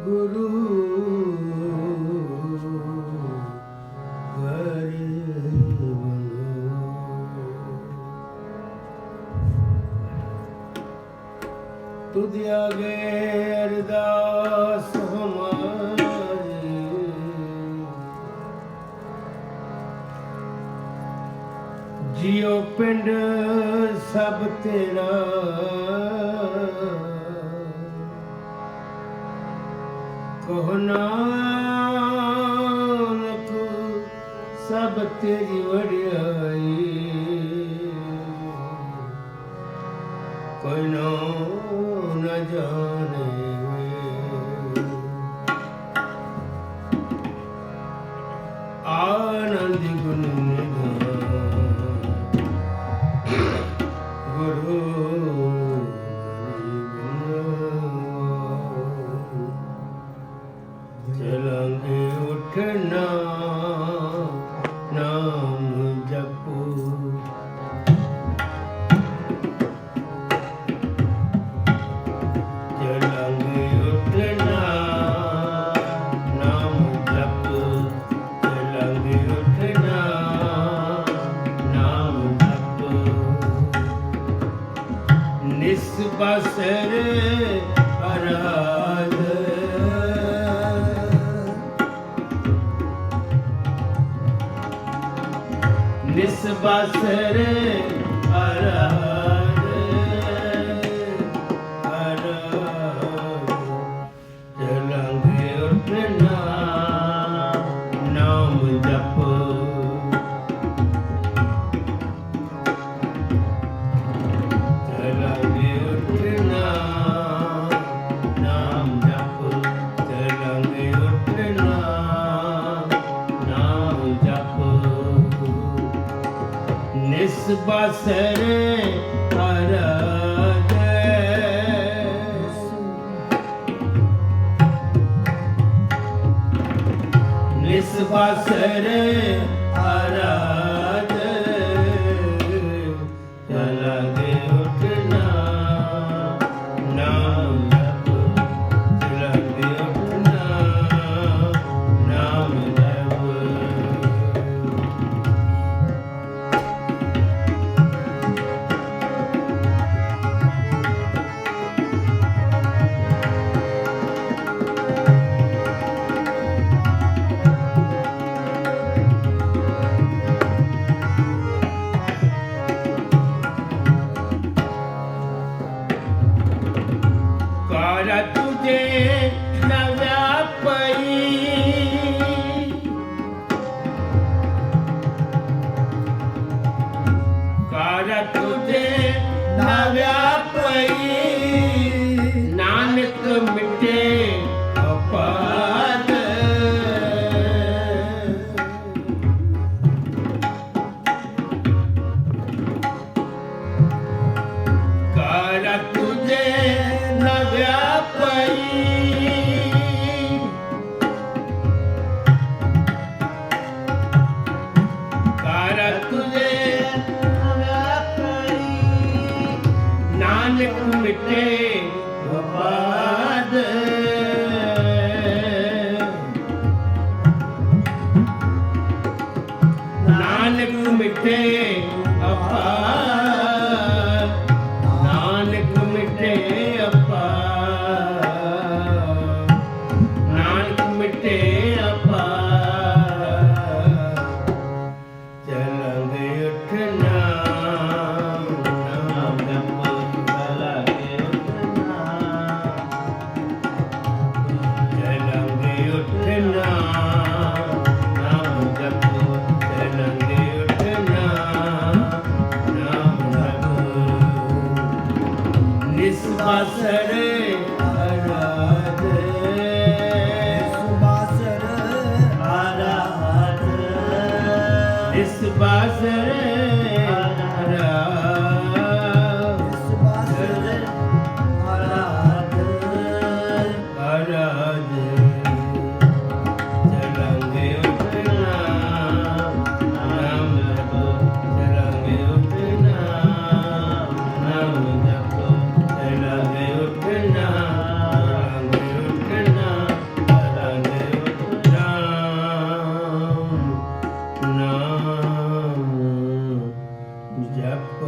गुरु हरि तुझ आगे अरदास हमारी, जियो पिंड सब तेरा, कहो नानक सब तेरी वड्याई, कोई नो न जाने आनंद गुण निधान गुरु चलेंगे उठना नाम जपो, चलेंगे उठना नाम जपो, चलेंगे उठना नाम जपो, निस्बसर आराध निस्बसर आराध चलेंगे उठना नाम जपो, चलेंगे उठना नाम जपो, चलेंगे उठना नाम जपो, निस्बसर आराध निस्बसर आराध चलेंगे उठना नाम जपो, चलेंगे उठना नाम जपो। कारा तुझे नव्या पई, कारा तुझे नव्या पई, नानक मिटे अपाद, कारा तुझे नव्या पई, कारा तुझे नव्या पई, नानक मिटे अपाद, नानक मिटे अपाद, नानक मिटे अपाद, नानक मिटे अपाद, चलेंगे उठना नाम जपो, चलेंगे उठना, चलेंगे उठना नाम जपो, चलेंगे उठना नाम जपो, निस्बसर आराध निस्बसर आराध निस्बसर आराध निस्बसर आराध आराध चलेंगे उठना नाम जपो, चलेंगे उठना नाम जपो, चलेंगे उठना ਜਪ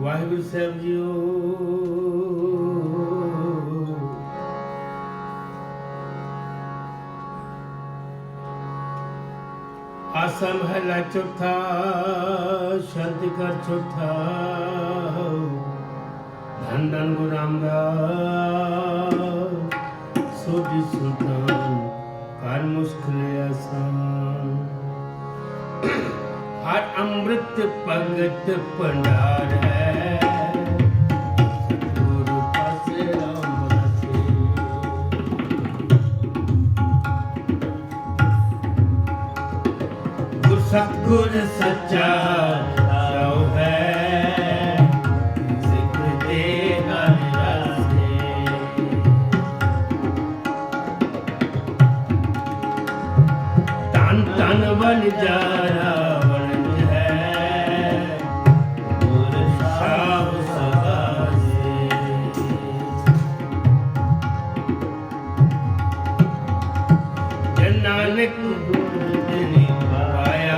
ਵਾਹਿਗੁਰੂ ਸਾਹਿਬ ਜੀਓ। ਆਸਾ ਮਹਲਾ ਚੌਥਾ ਸ਼ਬਦ ਕਰ ਚੌਥਾ। ਧੰਨ ਧੰਨ ਗੁਰੂ ਰਾਮਦਾਸ ਸੋਢੀ ਸੁਲਤਾਨ ਕਰ ਮੁਸ਼ਕਿਲ ਆਸਾਨ। हर अमृत भगत भंडार है सतगुरु पास रामदासी। गुर सतगुर सच्चा सौ है सिख दे हर रास्ते। धन धन बन जारा नानक गुरु पाया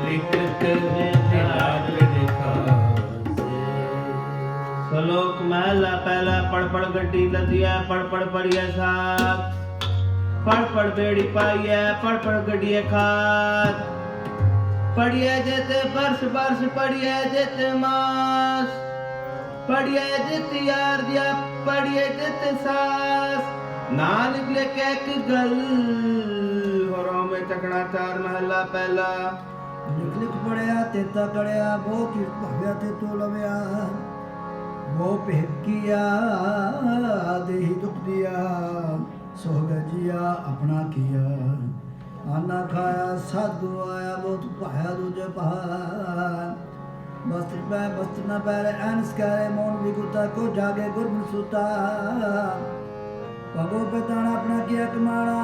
लिखत श्लोक महला पहला पढ़ पढ़ गड्डी लदिया पढ़ पढ़ पढ़िया साहब। पढ़ पढ़ बेड़ी पाइया पढ़ पढ़ गड्डिया खाद। पढ़िया जेते बरस बरस पढ़िया जेते मास। पढ़िया जेते यार दिया पढ़िया जेते सास। नानक लेके एक गल होरों में चकड़ा चार महला पहला। लिख लिख पढ़िया तेता कड़िया वो किस भाव्या ते तो लव्या। वो भेकिया देही दुख दिया सोग जिया अपना किया। आना खाया सदगुरु आया बहुत पाया दूजे पहाड़। वस्त्र पै वस्त्र न पैरे ऐनस करे मौन विगुता को जागे गुरमुख सुता। पगो पे ताना अपना किया कमाना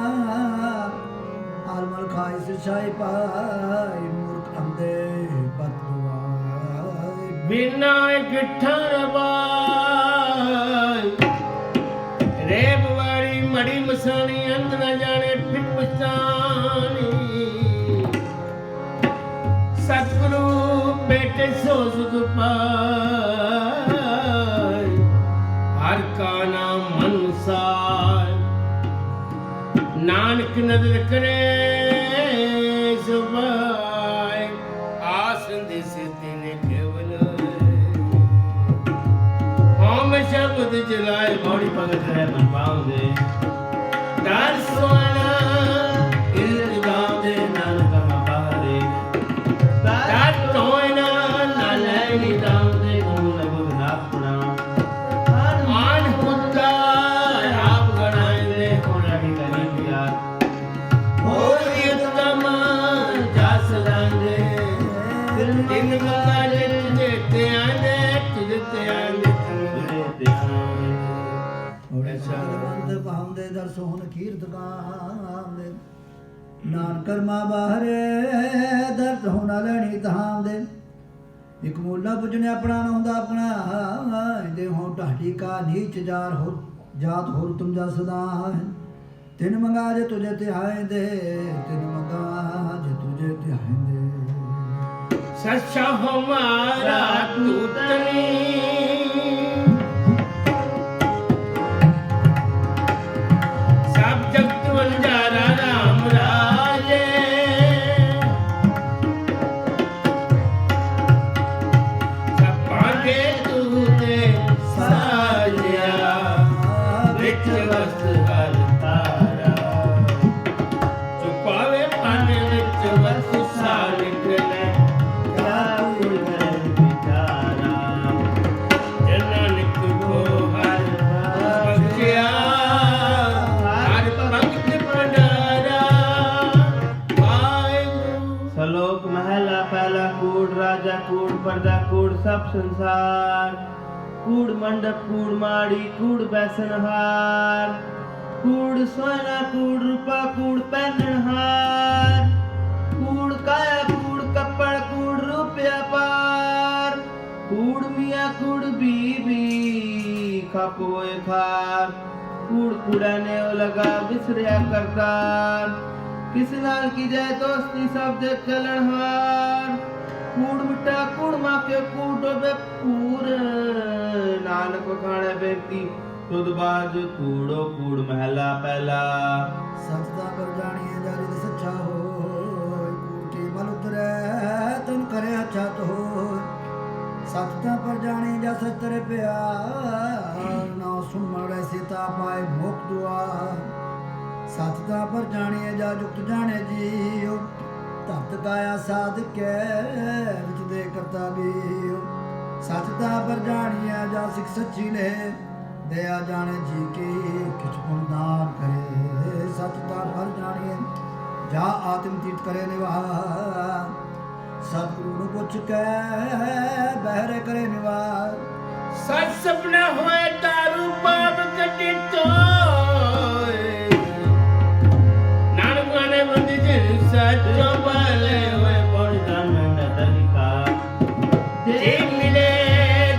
आलमल खाई सिरछाई पाई। मूर्ख अंधे बददुआई बिना गिठन बाई। रेब वाली मड़ी मसानी अंत न जाने फिर पछतानी। सतगुरु बेटे सो सुख पाए हर का नाम मनसार। नानक नदर करे सुभाए आसन दिस दिन केवल। हम शब्द जलाए बौड़ी भगत है मन पाओगे। दर सोना कीर्त गाओगे नानक मा बहारे। दर तोयना ना लैनी दाऊगे गुरु लगो नाथ प्रणाम। मान हुक्का आप गणाएंगे होना ही करी प्यार। हो उत्तम जस दांदे। दिन गंगा देते आंदे तुझते आंदे बंद पाਉਂਦੇ ਦਰ ਸੋਹਣ ਕੀਰਤ ਗਾਉਂਦੇ। ਨਾਨਕਰ ਮਾ ਬਾਹਰੇ ਦਰਦ ਹੋਣਾ ਲੈਣੀ ਤਹਾਂਦੇ। ਇੱਕ ਮੂਲਾ ਪੁੱਜਣੇ ਆਪਣਾ ਨਾ ਹੁੰਦਾ ਆਪਣਾ। ਦੇ ਹੋ ਢਾਡੀ ਕਾ ਨੀਚ ਜਾਰ ਹੋ ਜਾਤ ਹੋਰ ਤੁਮ ਜਾ ਸਦਾ। ਤਿਨ ਮੰਗਾ ਜੇ ਤੁਝੇ ਤੇ ਆਏ ਦੇ ਤਿਨ ਮੰਗਾ ਜੇ ਤੁਝੇ ਤੇ ਆਏ ਦੇ। सच्चा हमारा तूतनी सब जगत बंजारा राम राजे। सब पागे तूते साजिया विच वस्त हर तारा। चुपावे पाने विच वस्त सा निकले श्लोक महला पहला कूड़ राजा कूड़ प्रजा कूड़ सब संसार। कूड़ मंडप कूड़ माड़ी कूड़ बैसनहार। कूड़ सोना कूड़ रूपा कूड़ पहनहार। कूड़ काया कूड़ कपड़ कूड़ रुपया पार। कूड़ मिया कूड़ बीबी खप होए खार कूड़ कूड़ा ने ओ लगा बिसरिया करतार किस नाल की जाए दोस्ती सब दे चलन हार कूड़ मिट्टा कूड़ माँ के कूड़ डोबे पूर नानक खाने बेटी तुद बाज कूड़ो कूड़ महला पहला सचता पर जानिए जा रिद सच्चा हो कूड़ की मल उतरे तुम करे अच्छा तो हो सचता पर जाने जा सच तेरे प्यार ना सुन मरे सीता पाए भोग दुआ सचता पर जानिए जा जुक्त जाने जियो धरत काया साध के विच दे करता भी सचता पर जानिए जा सिख सच्ची ले दया जाने जी की किछ पुण्य दान करे सचता पर जानिए जा आत्म तीर्थ करे निवार सतगुरु ਨੂੰ ਪੁੱਛ ਕੇ ਬਹਿਰੇ ਕਰੇ ਨਿਵਾਰ ਸੱਚ ਸੁਪਨਾ ਹੋਏ ਦਾਰੂ ਪਾਪ ਕੱਢੀ ਤੋਏ ਨਾਨਕ ਨੇ ਬੰਦੀ ਜਿਨ ਸੱਚੋ ਬਾਲੇ ਹੋਏ ਬੋੜੀ ਦਾ ਮੈਂ ਤਰੀਕਾ ਜੇ ਮਿਲੇ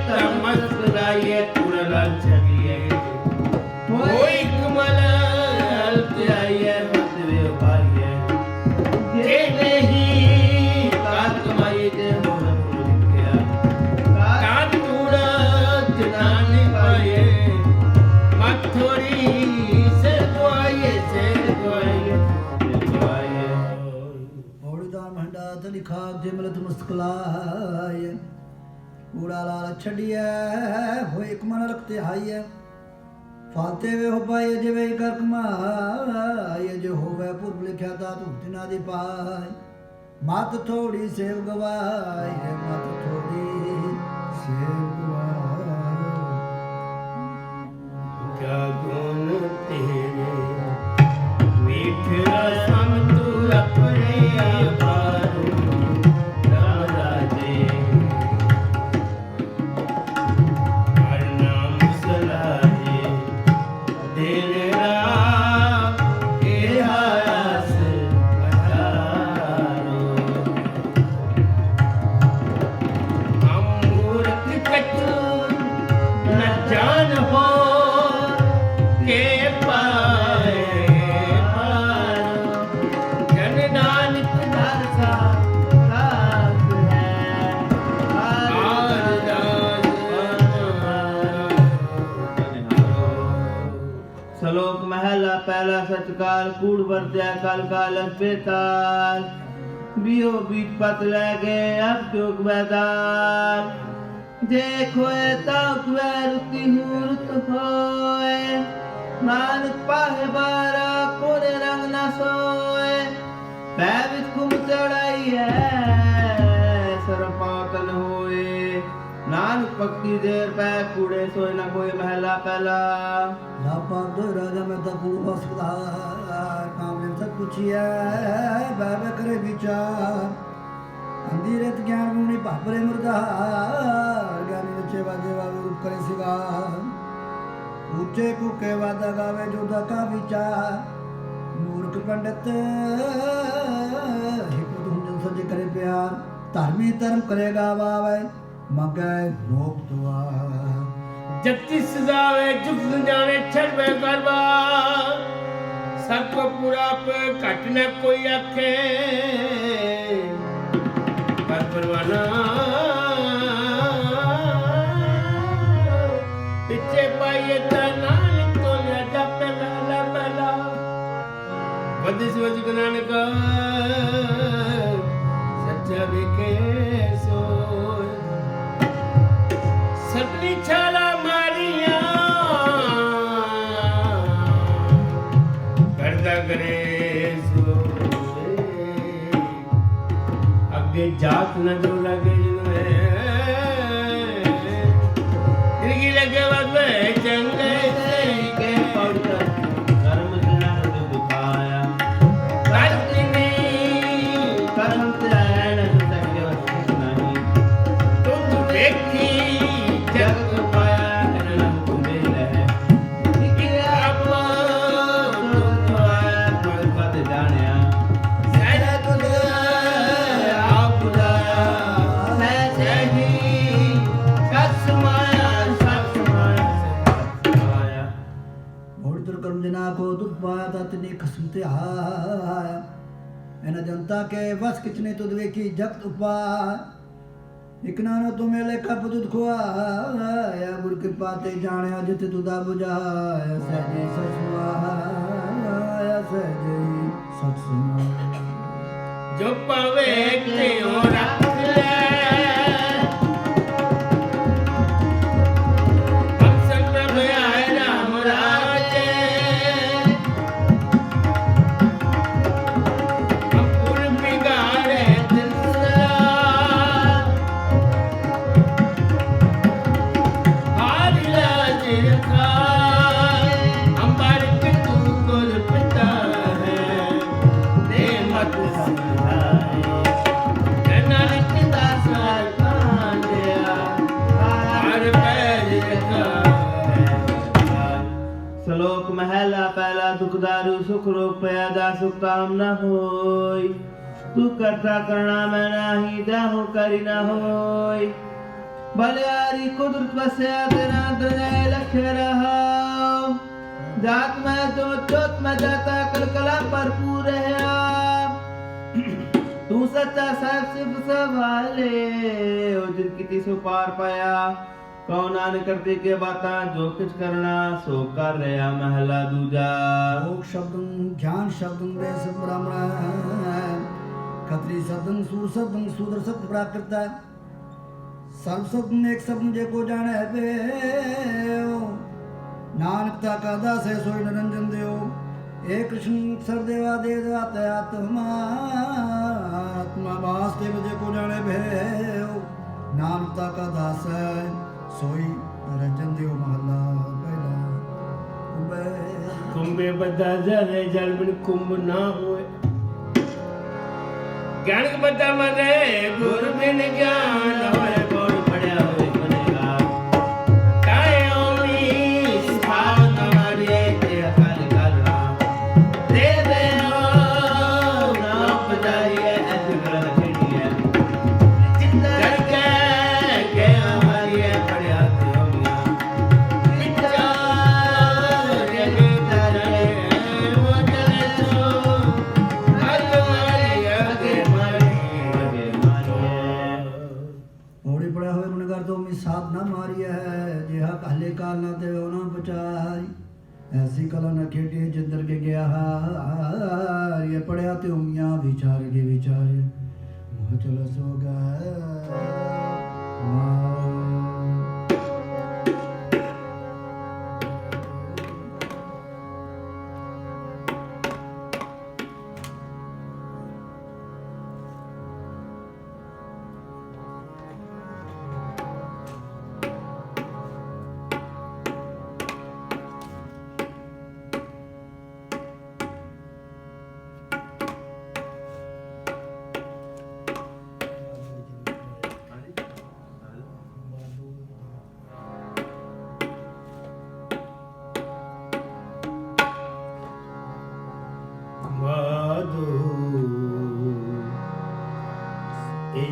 ਤਾਂ ਮਸਕਰਾਈਏ ਤੁਰਲਾ ਚਲੀਏ ਕੋਈ ਕਮਲ ਹਲਤ ਆਈਏ ਮਤਵੇ ਪਾਈਏ ਜੇ ਨਹੀਂ लिखा जिमलत मुस्कुलाए कूड़ा लाल छड़िए हो एक मन रखते हाइए फालते वे हो पाए जिवे कर कमाए जो होवे पूर्व लिखा था तू तिना दी पाए मत थोड़ी सेव गवाए मत थोड़ी सेव गवाए क्या गुण तेरे मीठा सम तू अपने आपारू राम राजे हर नाम सलाहे तेरे राम ए हास पधारो हम मूर्ख कछु न जान हो के पाए श्लोक महला पहला सचकाल कूड़ वर्त्या काल कालस बेताल बियो बीच पत लगे अब चौक बैदार देखो तक रुति मूर्त होए नानक पाहे बारा कोने रंग न सोए पैवित कुम चढ़ाई है सरपातन होए नानक भक्ति देर पै कूड़े सोए न कोई महला पहला लापा दो राजा में तो कूड़ बसदार काम ने सब पूछिए बाबा करे विचार अंधीरत ज्ञान गुणी पापरे मुर्दार ज्ञानी बच्चे बाजे बाबे रूप करे सिगार ऊंचे कुके वादा गावे जोधा का विचार मूर्ख पंडित हिकु धुंजन सजे करे प्यार धर्मी धर्म करेगा वावे मगे भोग दुआ जति सजावे जुग जाने छड़वे करवा सबको पूरा पे घट न कोई आखे पर परवाना पीछे पाइए नानक तो लिया पहला पहला बदिस वज नानक सच्चा बिके सो सतली छाला मारिया करदा करे सो अगे जात न जो लगे जिनकी लगे वक्त चंगे के पड़ता कर्म जना तो दुखाया कर्म त्राण सके वस्तु नहीं तुम देखी जग पाया करना तुम्हें है आप पद जानिया सदा तुझ आप सही सस माया को दुख पाया था तिने खसमते आया एना जनता के बस किचने तुद वेखी जगत उपाय इक नानो तुम्हें लेखा पुदुद खुआया गुर कृपा ते जाने जित तुदा बुझाया सहजे ससुआया सहजे सत्सुआ जो पावे त्यों रख ले श्लोक महला पहला दुखदारू सुख रोग पैदा सुख काम न होय तू करता करना मैं नाही देहु करी न होय बलियारी कुदरत बसया तेरा दरजाए लखे रहा जात में जो चोत में जाता कलकला भरपूर है तू सच्चा साहब सिर्फ सवाले ओ जिन किती सो पार पाया कौन आन करते के बाता जो कुछ करना सो कर रहा महला दूजा योग शब्दं ज्ञान शब्दं देश ब्राह्मण खत्री शब्दं सूदर शब्द प्राकृत है सर्व शब्द एक शब्द जे को जाने बे नानकता का दास है सोई निरंजन देव हे कृष्ण सरदेवा देवता आत्मा आत्मा वासुदेव जे को जाने बे नानकता का दास है सोई निरंजन देव महला पहला कुंभे बदा जरे जल बिन कुंभ ना होए ज्ञान बदा मरे गुरु बिन ज्ञान होए गुण पढ़या होए बनेगा काहे ओमी स्थान हमारे ते अकाल कालना दे दे ओ ना पजारिए ऐसे गलत खेड़ी है जिंदा के हमारी है पढ़या ते ओमिया विचार ये तारे वो चले सो घोड़ी पड़ा हुए गुनगार तो मी साथ ना मारी है जेहा कहले काल ना ते ना बचाई ऐसी कला न खेटी जिंदर के गया हार ये पड़या ते उमिया विचार के विचार मोह चलो सो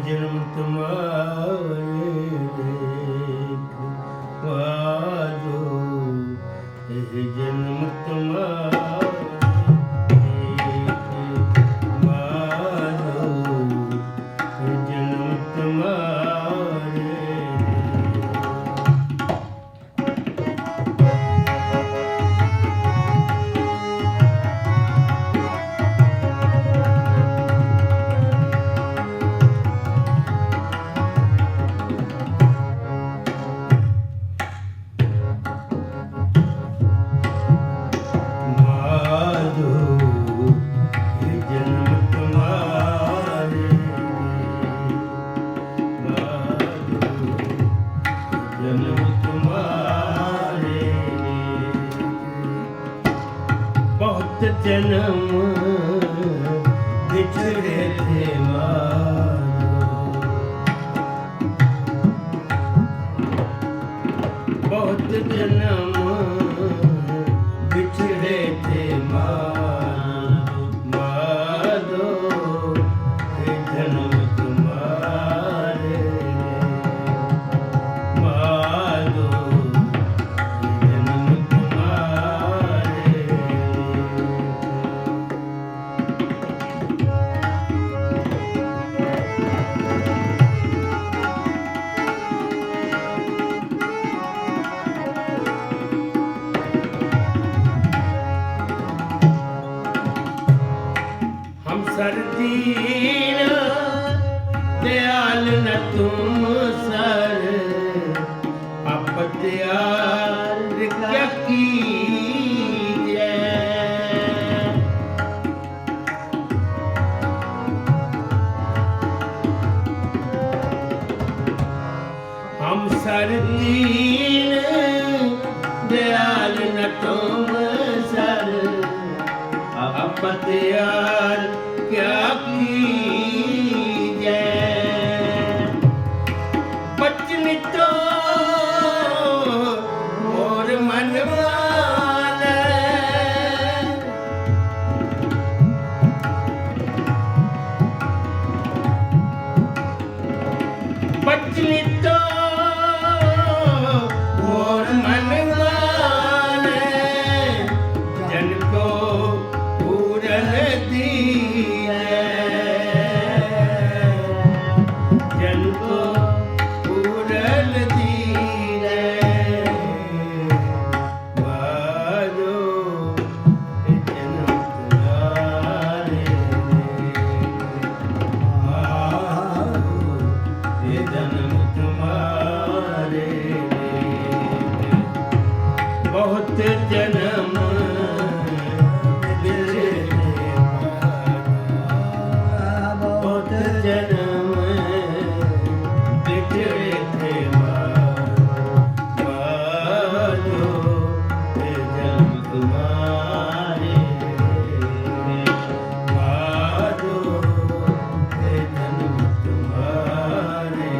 जन्म तुम्हारे वादो जन्म तुम्हारे वादो जन्म तुम्हारे जन्म बिछड़े थे बहुत जन्म बिछड़े थे मारो जन्म तुम्हारे मारो जन्म तुम्हारे सरदीन दयाल न तुम सर आप दयाल क्या कीजिए हम सरदीन दयाल न तुम सर आप दयाल क्या कीजिए बचन तो और मन माने बचन तो और मन माने जन को पूरन दिए जन को पूरन दिए बाजो जन्म तुम्हारे ये जन्म तुम्हारे बहुत जन्म बहुत जन्म बिछड़े थे बाजो ये जन्म तुम्हारे बाजो ये जन्म तुम्हारे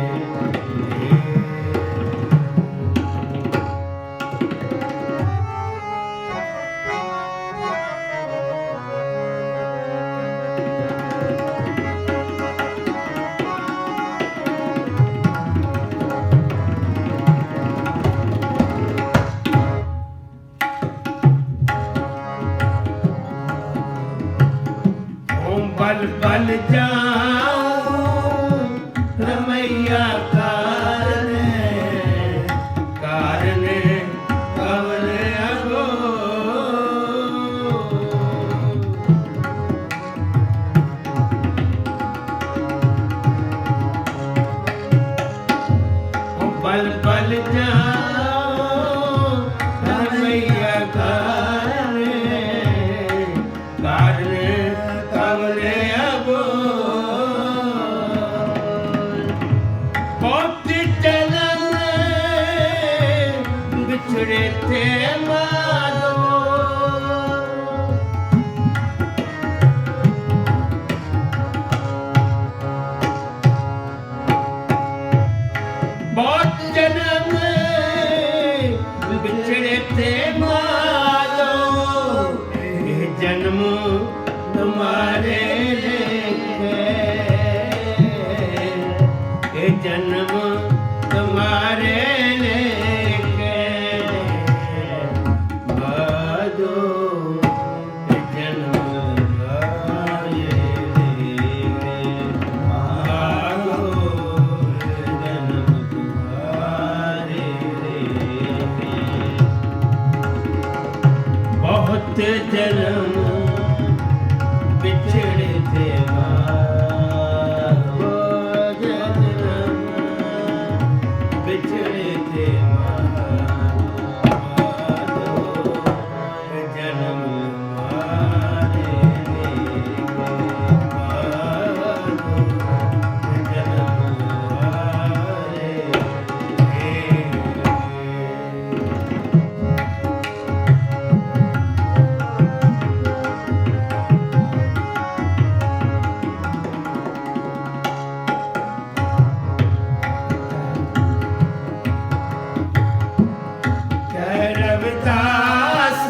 ओम बल बल जाऊं रमैया कारण कवल अगो ओम बल बल जाऊं रमैया कारण कवल अगो बहुत जन्म बिछड़े थे मानो बहुत जन्म बिछड़े थे मानो ये जन्म तुम्हारे लेके ये जन्म तुम्हारे लेके बाजो ये जन्म तुम्हारे लेके बाजो ये जन्म तुम्हारे लेके बहुत जन्म बिछड़े थे बाबो जन्म बिछड़े थे बाबो जन्म मारे बाबो जन्म मारे रविदास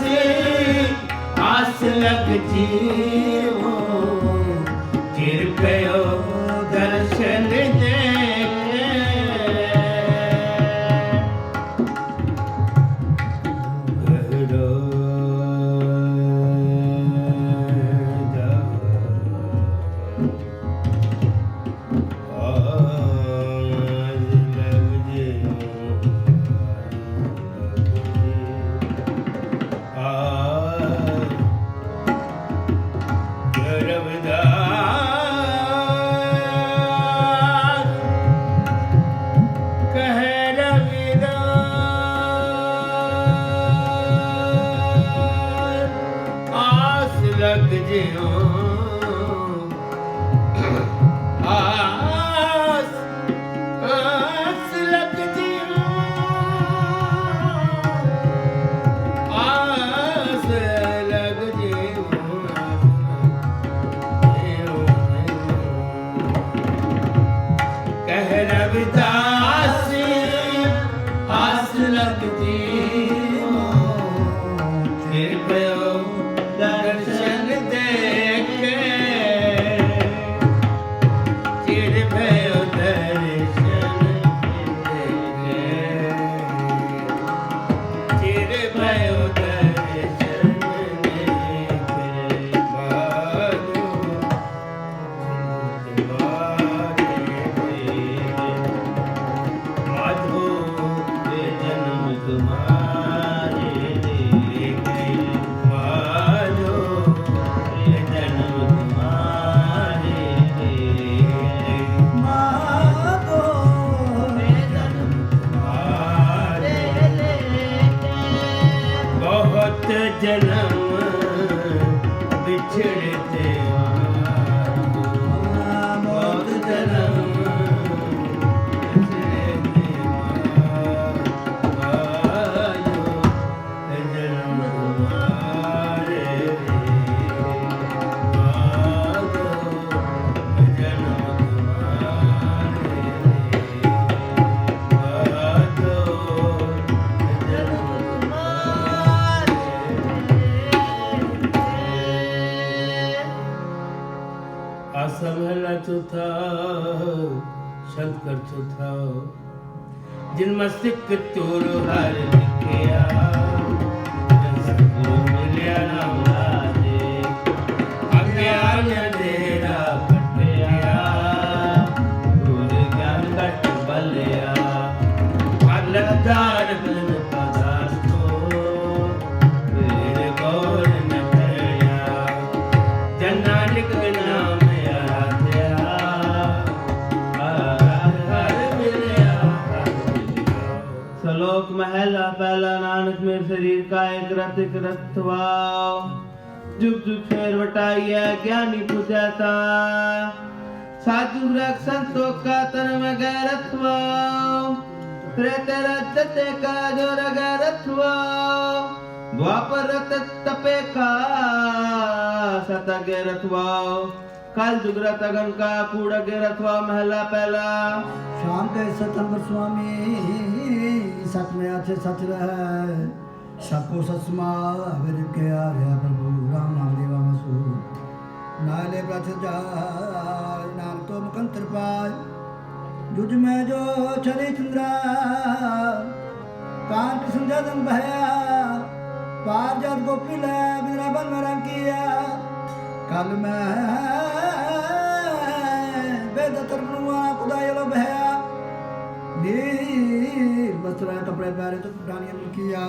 आस लग जीवो चिर गयो दर्शन देखे गहरो ਜਿਉ ਆਸ ਆਸ ਲਗ ਜਿਉ ਆਸ ਲਗ ਜਿਉ ਕਹਿ ਰਵਿਦਾਸ ਆਸ ਲਗ ਜਿਉ ਫਿਰ ਭਇਓ ਦਰਸ਼ਨ ਦੇਖ ਚਿਰ ਭਇਓ ਦਰਸ਼ਨ ਦੇਖ ਚਿਰ ਭਇਓ ਦਰਸ਼ਨ ਦੇਖ ਬਾਜੋ ਮਾਧੋ ਦੇ ਜਨਮ ਤੁਮਾਰੇ ਦੇਖੇ ਮਾਧੋ ਦੇ ਜਨਮ ਤੁਮਾਰੇ ਦੇਖੇ ਮਾਧੋ ਦੇ ਜਨਮ ਤੁਮਾਰੇ ਬਹੁਤ ਜਨਮ ਵਿਛੜੇ ਤੇ ਬਹੁਤ ਜਨਮ ਵਿਛੜੇ ਤੇ ਆਇਓ ਤੇ ਜਨਮ ਤੁਮਾਰੇ ਆਇਓ ਤੇ ਜਨਮ ਤੁਮਾਰੇ ਆਇਓ ਤੇ ਜਨਮ असमहला चौथा शंकर चौथा जिन मस्तिक तोर हर लिखिया जन सतगुरु मिलिया नाम लाजे अज्ञान अंधेरा कटिया गुर ज्ञान कट बलिया अलगदार बन पदार्थो फिर गौर न भया जन नानक नाम श्लोक महला पहला नानक में शरीर का एक रथ जुग जुग फेर वटाइया ज्ञानी पूजाता साधु रख संतों का तन में गैरथवा त्रेते रजते का जो रगैरथवा द्वापर रत तपे का सत गैरथवा कल जुगरत अगन का कूड़ा गैरथवा महला पहला शाम के सतंबर स्वामी सत में अच्छे सच रहे सबको सत्समा विर के आ रहा प्रभु राम नाम देवा मसूर नाले प्रथ जाय नाम तो मुकंतर पाय जुज में जो चले चंद्रा कांट सुंदर भया पार जद गोपी ले बिना बन में किया कल में वेद तरनुआ खुदाई लो भया नील वस्त्र कपड़े प्यारे तो डानिया किया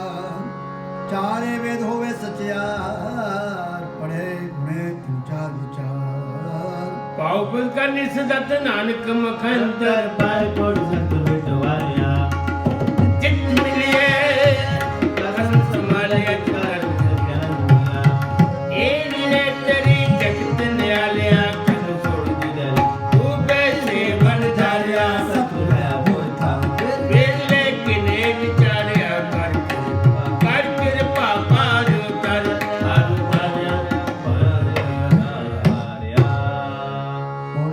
चारे वेद होवे सचियार पढ़े गुणे तीन चार विचार पाव पुल का निसदत नानक मखंतर पाय कोड सत बिटवाया चित मिलिए कसम संभालिए कर ए दिने तेरी जगत न्यालिया कद छोड़ दी तू बैसे बन धारिया सतुरा बोथा वेले किने विचारिया कर कृपा पारो कर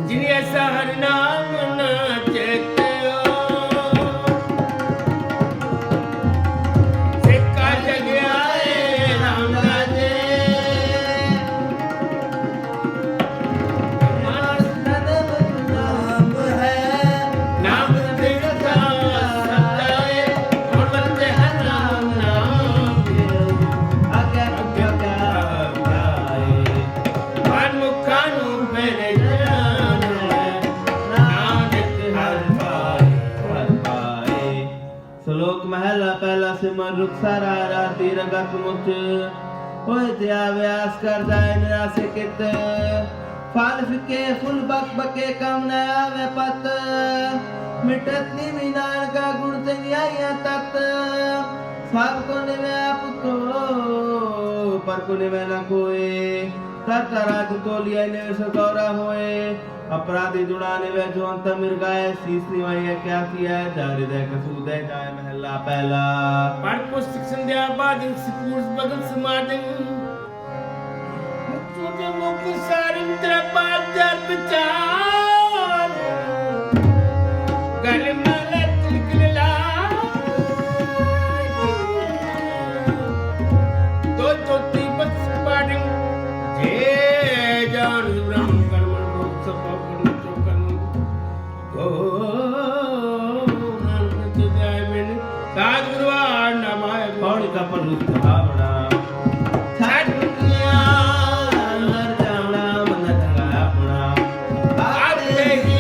जिन ऐसा हर नाम न चेत्यो सिक्का जग आए राम राजे नाम है नाम देवता सताए और बंदे हर नाम नाम आज्ञा गाए मन मुखानु मेरे जान नानक हर पाए श्लोक महला पहला सिमर रुखसारा राती रगत मुच होए दिया व्यास कर जाए निराशे कित फल फिके फुल बक बके कम न आवे पत मिटत निमि नान का गुण ते न्याय तत सब को निवे पुतो पर को निवे न कोई करता राज तो लिया ने सगौरा होए अपराधी जुड़ाने वे जो अंत मिर्गाए शीश निवाई क्या किया जा हृदय कसूद है जाए महला पहला पढ़ पुस्तक संध्या बाद स्कूल बगल समाजन मुझे मुख सारी तेरा पार दर विचार गल माला तिलक ला तो चोटी बस पाड़न जे जान ब्रह्म कर्म मोक्ष पावन तो कर्म ओ नानक तुझाय बिन साध गुरुवार नमाय पौड़ी का पलुत भावना छाट दुनिया अंदर जावना मन धरा अपना आप देही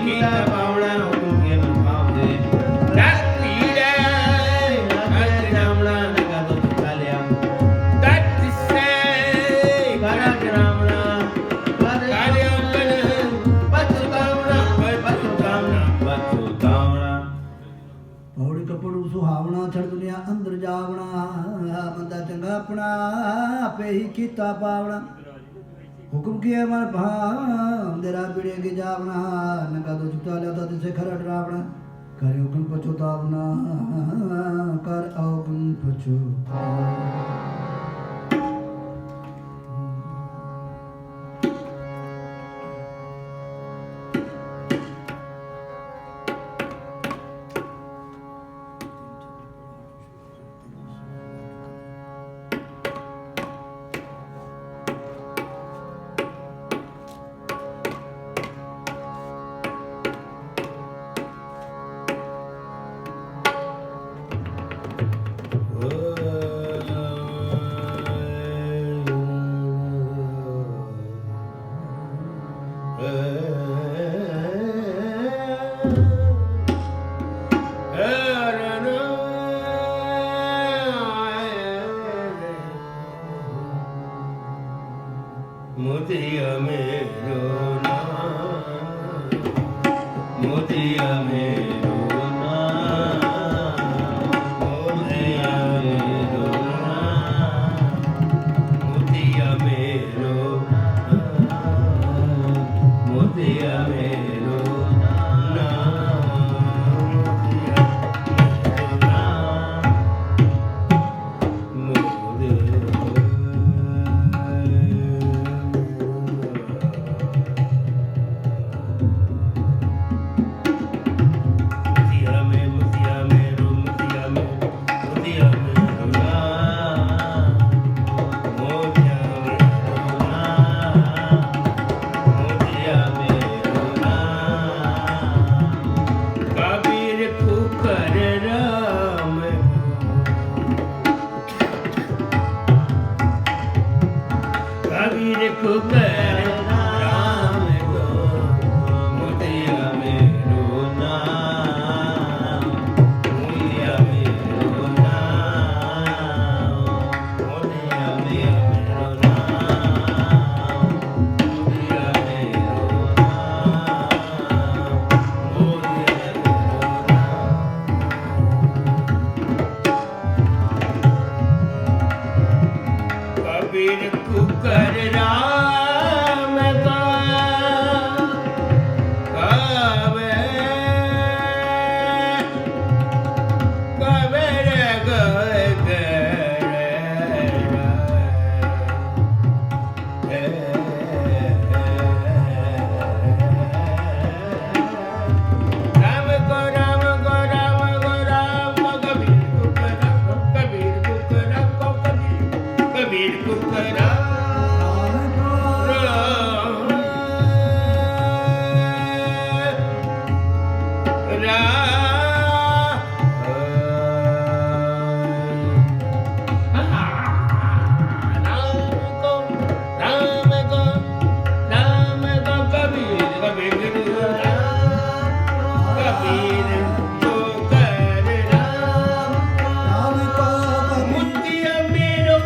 गीता भावना हुकुम के भाव दे रात्रि रे अंदर जावना लगा तो चलिया तत् से करा ग्रामना कार्याकन पछतावना पछतावना पौड़ी कपड़ू सुहावना छड़ दुनिया अंदर जावना मंदा चंगा अपना आपे ही कीता पावना हुक्म किए मन भाम तेरा बिड़े की जावना नका तो चुता लेता तिसे खरा डरावना करे हुक्म पछतावना कर हुक्म पछतावना मोतिया मेरो मोतिया मेरो मोतिया मेरो मोतिया मेरो मोतिया मेरो कबीर कुकर राम कबीर कुकर राम को मोतिया मेरो नाम मोतिया मेरो नाम मोतिया मेरो नाम मोतिया मेरो नाम मोतिया कबीर कुकर राम का कबे कबीर गए राम को राम को राम को Ram Kabir cooker Kabir cooker Kabir cooker Ram को कबीर मुतिया मेरो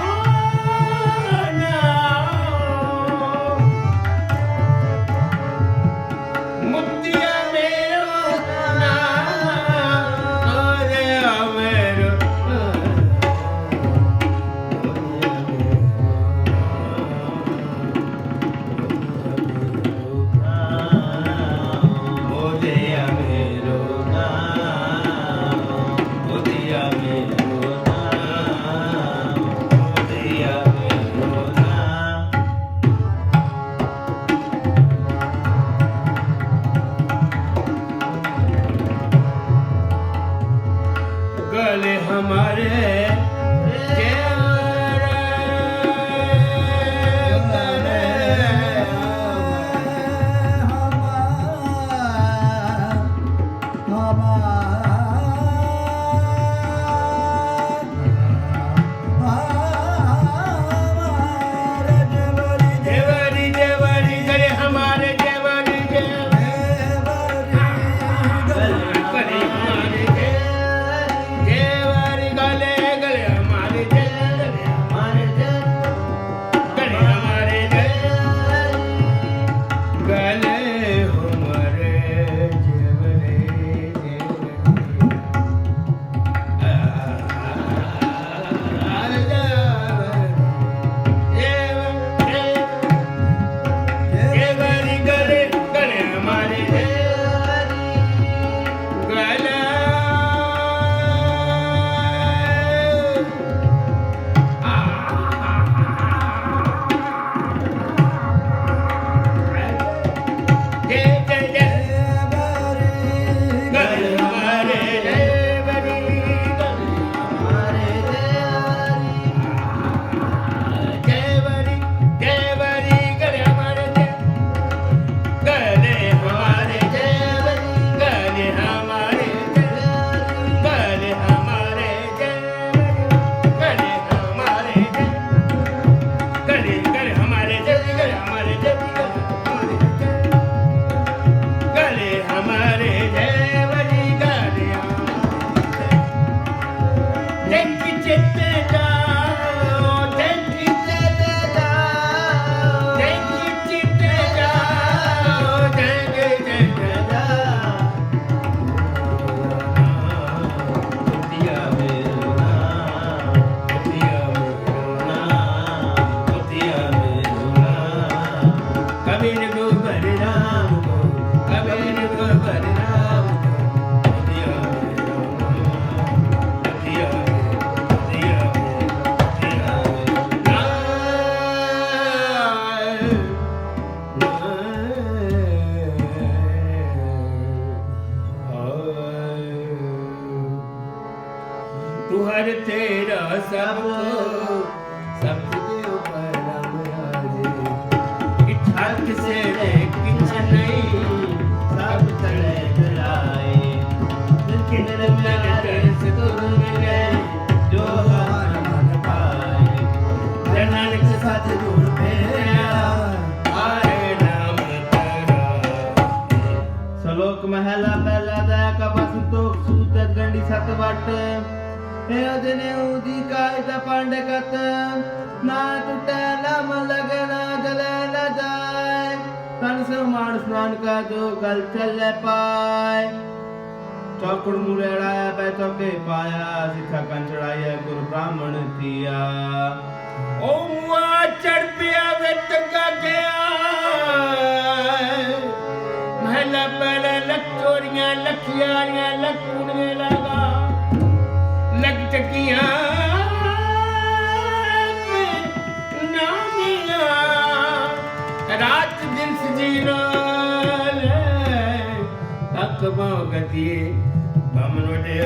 तुहर तेरा सब सबके ऊपर रब राजे इच्छा से किछ नहीं सब तले जलाए लेकिन रंगन से तुर मिले जो हार मन पाए जनन के साथ जुड़ पेरा आए नाम तेरा। श्लोक महला पहला दया का संतोष सूतक गंडी सत वट हे अजने उदी कायत पांडकत ना टूटे ना मन लगे ना जले ना जाए तन से मान स्नान का जो गल चल पाए चौकड़ मुरेड़ा बैठो के पाया सिखा कंचड़ाया गुरु ब्राह्मण थिया ओ मुआ चढ़ पिया वेत का गया महला पहला लखोरियां लखियारियां लखुड़ियां लगा लग चकियां नामियां रात दिन सजीनो तक गति बमनोटे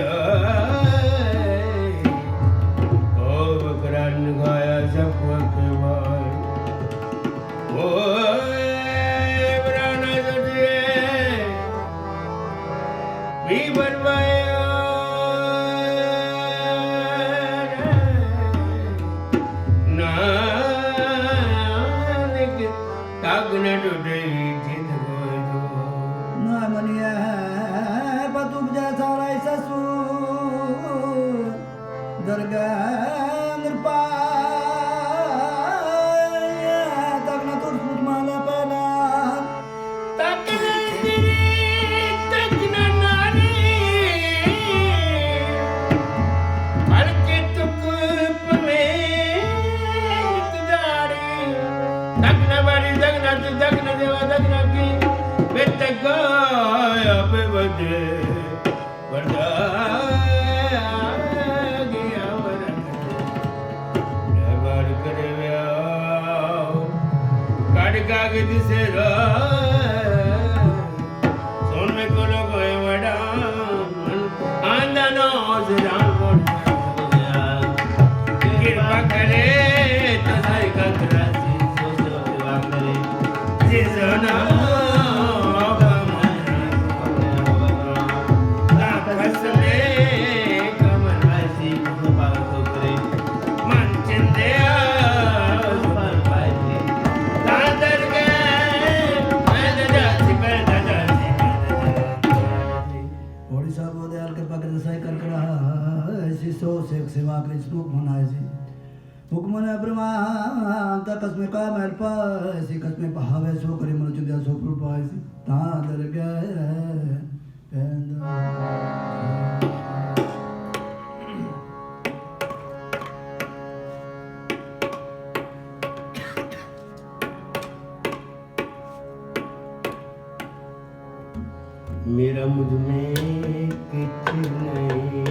ओ बकरान गाया सब के भाई ओ बराना जड़े भी बरवाए पासी हुक्म ने प्रमाण ता कसमे का मैल पासी कसमे बहावे सो करे मन चुदिया सो फुल पासी ता दर गए पेंदा मेरा मुझ में कुछ नहीं,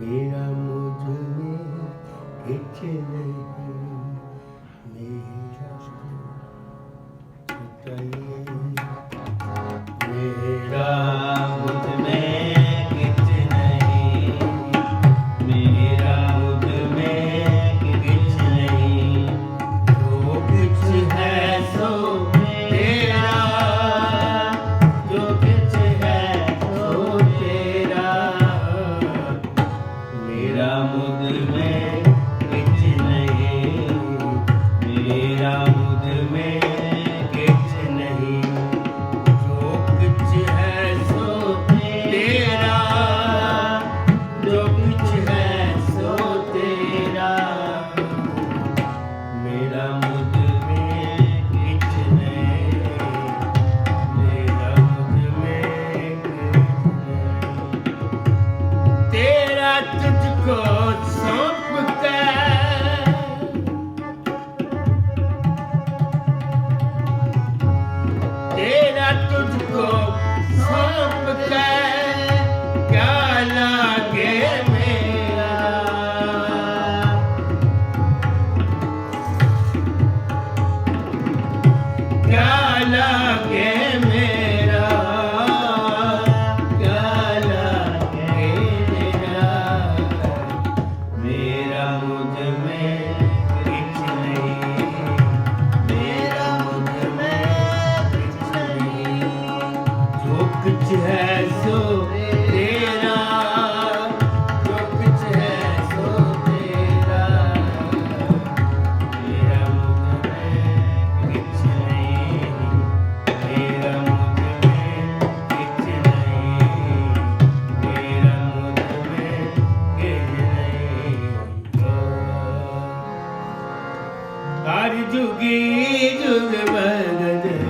मेरा मुझ में कुछ नहीं, मेरा बताइए। मेरा मुझ में कुछ नहीं, मेरा मुझ में कुछ नहीं, जो कुछ है सो तेरा, जो कुछ है सो तेरा। मेरा मुझ में कुछ नहीं, मेरा मुझ में कुछ नहीं, जो कुछ है सो तेरा, जो कुछ है सो तेरा। मेरा मुझ में कुछ नहीं, मेरा मुझ में कुछ नहीं। तेरा तुझको सौंप कर, तेरा तुझको सौंप कर क्या लागे मेरा, क्या लागे मेरा, क्या लागे मेरा। मेरा मुझ में कुछ नहीं, मेरा मुझ में कुछ नहीं, जो कुछ है सो तेरा, जो कुछ है सो तेरा। मेरा मुझ में कुछ नहीं, मेरा मुझ में कुछ नहीं, मेरा मुझ में कुछ नहीं। हर जुगी जुग बदले